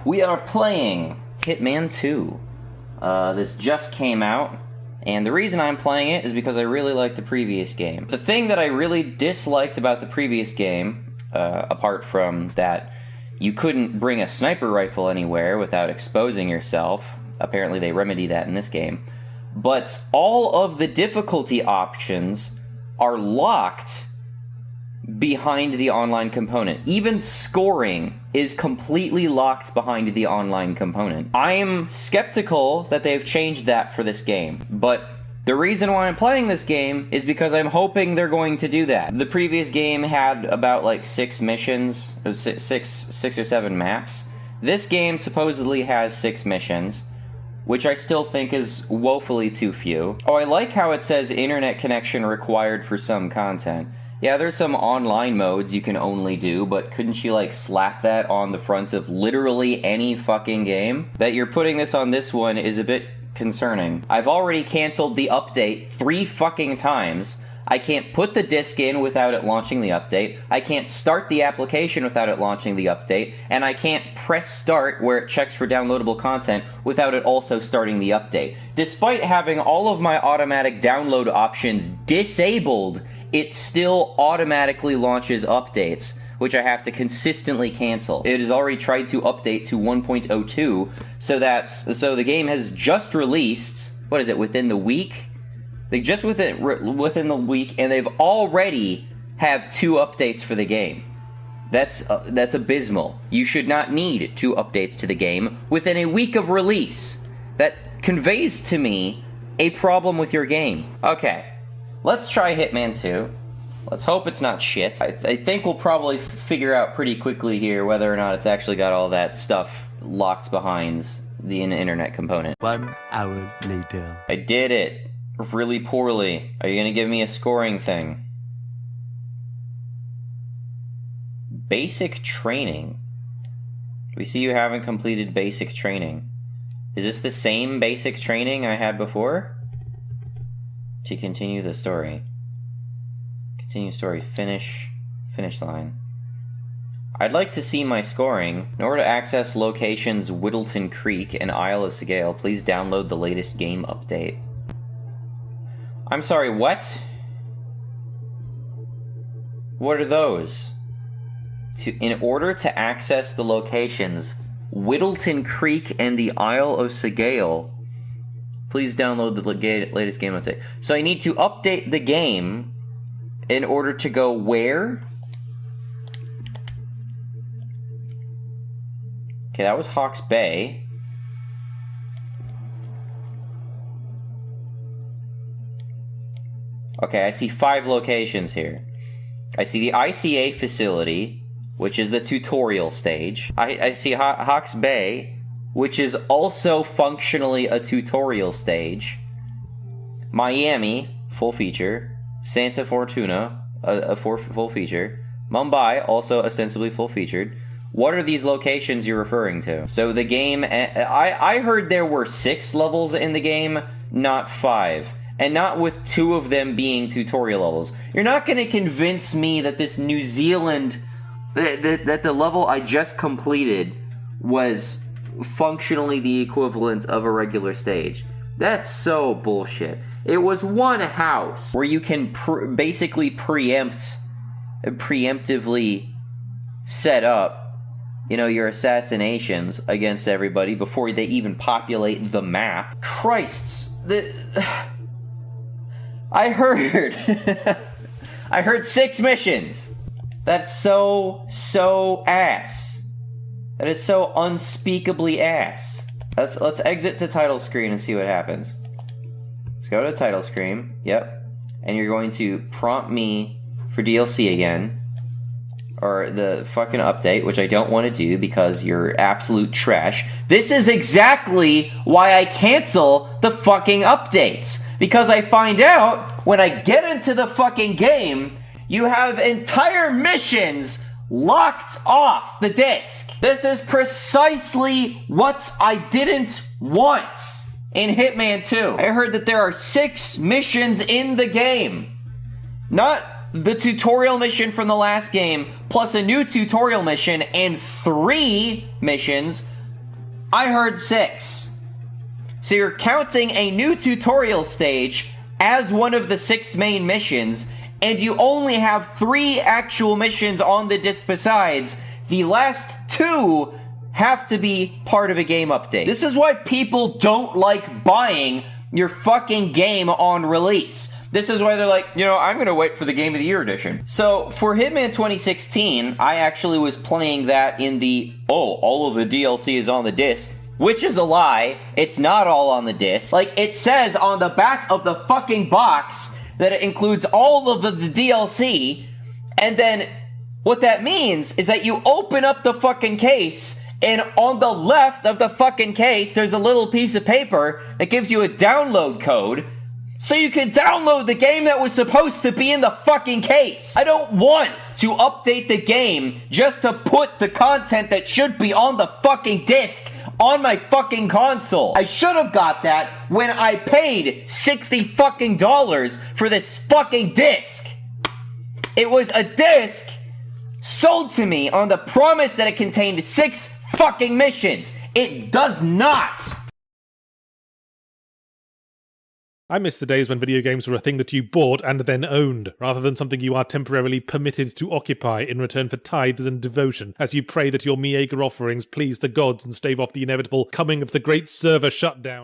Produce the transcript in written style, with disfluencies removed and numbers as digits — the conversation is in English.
We are playing Hitman 2. This just came out, and the reason I'm playing it is because I really like the previous game. The thing that I really disliked about the previous game, apart from that you couldn't bring a sniper rifle anywhere without exposing yourself, apparently they remedy that in this game, but all of the difficulty options are locked behind the online component. Even scoring is completely locked behind the online component. I'm skeptical that they've changed that for this game, but the reason why I'm playing this game is because I'm hoping they're going to do that. The previous game had about like 6 missions, six or 7 maps. This game supposedly has 6 missions, which I still think is woefully too few. Oh, I like how it says internet connection required for some content. Yeah, there's some online modes you can only do, but couldn't you, like, slap that on the front of literally any fucking game? That you're putting this on this one is a bit concerning. I've already canceled the update 3 fucking times. I can't put the disc in without it launching the update. I can't start the application without it launching the update. And I can't press start where it checks for downloadable content without it also starting the update. Despite having all of my automatic download options disabled, it still automatically launches updates, which I have to consistently cancel. It has already tried to update to 1.02, so the game has just released, what is it, within the week? They just within the week, and they've already have 2 updates for the game. That's abysmal. You should not need 2 updates to the game within a week of release. That conveys to me a problem with your game. Okay. Let's try Hitman 2. Let's hope it's not shit. I think we'll probably figure out pretty quickly here whether or not it's actually got all that stuff locked behind the internet component. 1 hour later. I did it. Really poorly. Are you gonna give me a scoring thing? Basic training. We see you haven't completed basic training. Is this the same basic training I had before? To continue the story. Continue story. Finish line. I'd like to see my scoring. In order to access locations Whittleton Creek and Isle of Sgale, please download the latest game update. I'm sorry, what? What are those? In order to access the locations Whittleton Creek and the Isle of Sgale, please download the latest game update. So I need to update the game in order to go where? Okay, that was Hawke's Bay. Okay, I see 5 locations here. I see the ICA facility, which is the tutorial stage. I see Hawke's Bay, which is also functionally a tutorial stage. Miami, full feature. Santa Fortuna, a full feature. Mumbai, also ostensibly full featured. What are these locations you're referring to? So the game, I heard there were 6 levels in the game, not 5. And not with 2 of them being tutorial levels. You're not going to convince me that this New Zealand, that the level I just completed was functionally the equivalent of a regular stage. That's so bullshit. It was one house where you can basically preemptively set up, you know, your assassinations against everybody before they even populate the map. Christ, I heard 6 missions. That's so ass. That is so unspeakably ass. Let's exit to title screen and see what happens. Let's go to title screen. Yep. And you're going to prompt me for DLC again. Or the fucking update, which I don't want to do because you're absolute trash. This is exactly why I cancel the fucking updates. Because I find out, when I get into the fucking game, you have entire missions locked off the disc. This is precisely what I didn't want in Hitman 2. I heard that there are 6 missions in the game. Not the tutorial mission from the last game, plus a new tutorial mission and 3 missions I heard 6. So you're counting a new tutorial stage as one of the 6 main missions, and you only have 3 actual missions on the disc besides. The last 2 have to be part of a game update. This is why people don't like buying your fucking game on release. This is why they're like, you know, I'm gonna wait for the Game of the Year edition. So, for Hitman 2016, I actually was playing that in the, all of the DLC is on the disc. Which is a lie. It's not all on the disc. Like, it says on the back of the fucking box that it includes all of the DLC, and then what that means is that you open up the fucking case, and on the left of the fucking case, there's a little piece of paper that gives you a download code, so you can download the game that was supposed to be in the fucking case. I don't want to update the game just to put the content that should be on the fucking disc on my fucking console. I should have got that when I paid $60 fucking dollars for this fucking disc. It was a disc sold to me on the promise that it contained 6 fucking missions. It does not. I miss the days when video games were a thing that you bought and then owned, rather than something you are temporarily permitted to occupy in return for tithes and devotion, as you pray that your meager offerings please the gods and stave off the inevitable coming of the great server shutdown.